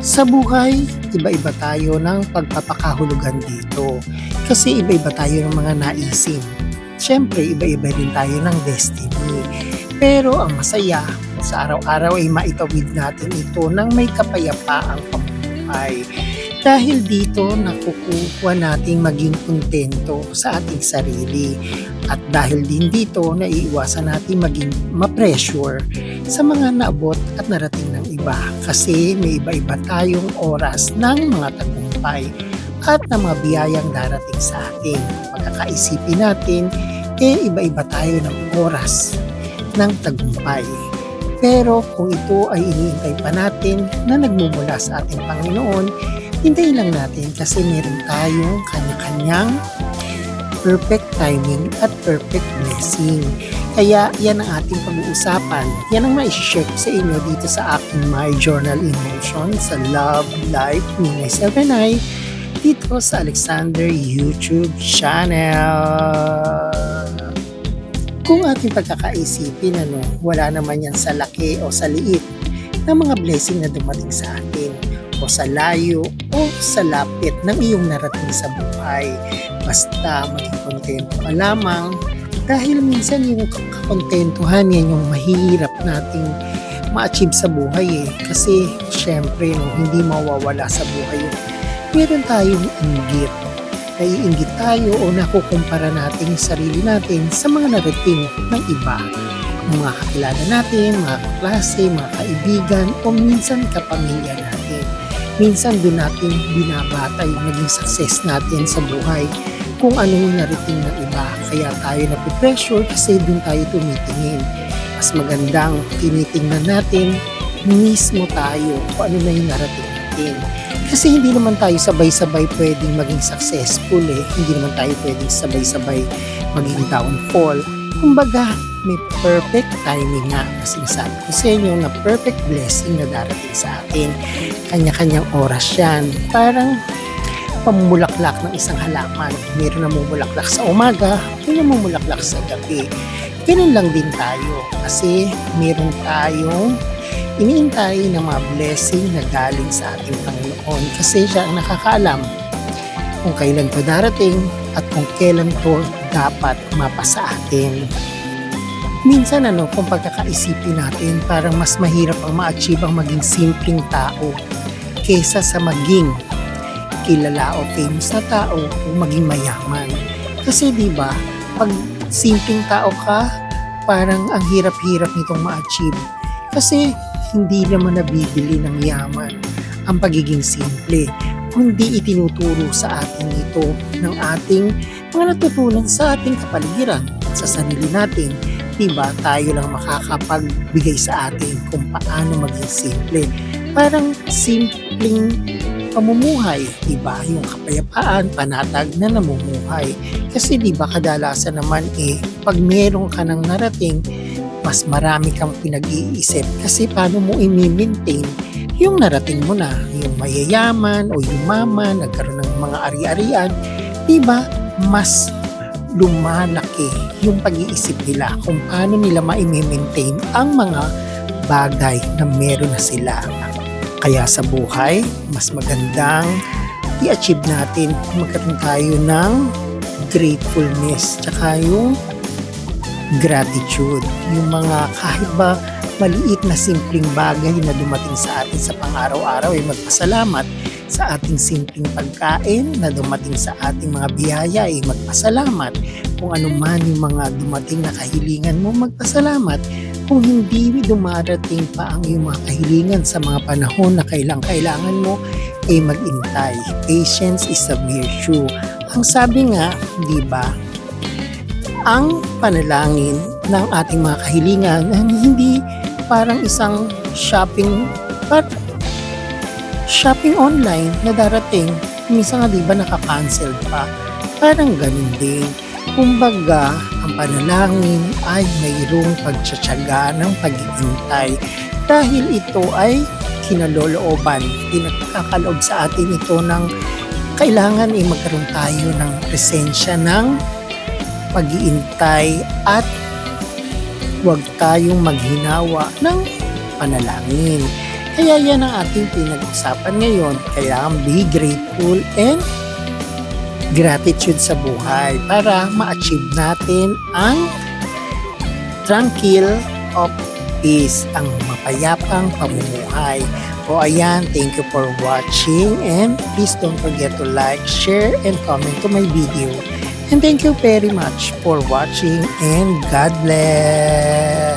Sa buhay, iba-iba tayo ng pagpapakahulugan dito. Kasi iba-iba tayo ng mga naisin. Siyempre, iba-iba rin tayo ng destiny. Pero ang masaya, sa araw-araw ay maitawid natin ito ng may kapayapaang pamumuhay. Dahil dito, nakukuha nating maging kontento sa ating sarili. At dahil din dito, naiiwasan natin maging ma-pressure sa mga naabot at narating ng iba. Kasi may iba-iba tayong oras ng mga tagumpay at ng mga biyayang darating sa atin. Pagkakaisipin natin, iba-iba tayo ng oras ng tagumpay. Pero kung ito ay iniintay pa natin na nagmumula sa ating Panginoon, hintayin lang natin kasi meron tayong kanya-kanyang perfect timing at perfect blessing. Kaya yan ang ating pag-uusapan. Yan ang ma-share ko sa inyo dito sa aking My Journal in Motion sa Love Life ni myself and I dito sa Alexander YouTube channel. Kung ating pagkakaisipin, wala naman yan sa laki o sa liit ng mga blessing na dumating sa atin o sa layo o sa lapit ng iyong narating sa buhay. Basta maging kontento ka lamang dahil minsan yung kakontentuhan yan yung mahirap nating ma-achieve sa buhay Kasi syempre hindi mawawala sa buhay yun. Meron tayong inggit. Naiinggit tayo o nakukumpara natin yung sarili natin sa mga narating ng iba. Mga kakilala natin, mga kaklase, mga kaibigan o minsan kapamilya natin. Minsan doon natin binabata yung naging success natin sa buhay kung ano yung narating ng iba. Kaya tayo napipressure kasi doon tayo tumitingin. Mas magandang tinitingnan natin mismo tayo kung ano na yung narating natin. Kasi hindi naman tayo sabay-sabay pwedeng maging successful Hindi naman tayo pwedeng sabay-sabay maging downfall. Kumbaga, may perfect timing nga na sinasabi ko sa inyo na perfect blessing na darating sa atin. Kanya-kanyang oras yan. Parang pamumulaklak ng isang halaman. Meron na mumulaklak sa umaga, may namumulaklak sa gabi. Ganun lang din tayo kasi meron tayong iniintay ng mga blessing na galing sa ating Panginoon kasi siya ang nakakaalam kung kailan to darating at kung kailan to dapat mapasa atin. Minsan kung pagkakaisipin natin, parang mas mahirap ang ma-achieve ang maging simpleng tao kaysa sa maging kilala o famous na tao o maging mayaman. Kasi diba, pag simpleng tao ka, parang ang hirap-hirap nitong ma-achieve. Kasi hindi naman nabibili ng yaman ang pagiging simple, kundi itinuturo sa atin ito ng ating mga natutunan sa ating kapaligiran, sa sarili natin. Diba, tayo lang makakapagbigay sa atin kung paano maging simple. Parang simpleng pamumuhay, diba? Yung kapayapaan, panatag na namumuhay. Kasi diba, kadalasan naman pag meron ka ng narating, mas marami kang pinag-iisip kasi paano mo i-maintain yung narating mo na, yung mayayaman o yumaman, nagkaroon ng mga ari-arian, diba? Mas lumalaki yung pag-iisip nila kung paano nila ma-maintain ang mga bagay na meron na sila. Kaya sa buhay, mas magandang i-achieve natin magkaroon tayo ng gratefulness tsaka yung gratitude. Yung mga kahit ba maliit na simpleng bagay na dumating sa atin sa pang-araw-araw magpasalamat. Sa ating simpleng pagkain na dumating sa ating mga biyaya magpasalamat. Kung ano man yung mga dumating na kahilingan mo, magpasalamat. Kung hindi dumarating pa ang iyong mga kahilingan sa mga panahon na kailangan mo, mag-intay. Patience is a virtue. Ang sabi nga, di ba, ang panalangin ng ating mga kahilingan hindi parang isang shopping online na darating. Minsan nga diba naka-cancel pa. Parang ganun din. Kumbaga, ang panalangin ay mayroong pagtsatsaga ng pag-iintay. Dahil ito ay kinalolooban. Pinagkakaloob sa atin ito ng kailangan magkaroon tayo ng presensya ng pag-iintay at huwag tayong maghinawa ng panalangin. Kaya yan ang ating pinag-usapan ngayon. Kailangan be grateful and gratitude sa buhay para ma-achieve natin ang tranquil of peace, ang mapayapang pamumuhay. O ayan, thank you for watching and please don't forget to like, share, and comment to my video. And thank you very much for watching and God bless!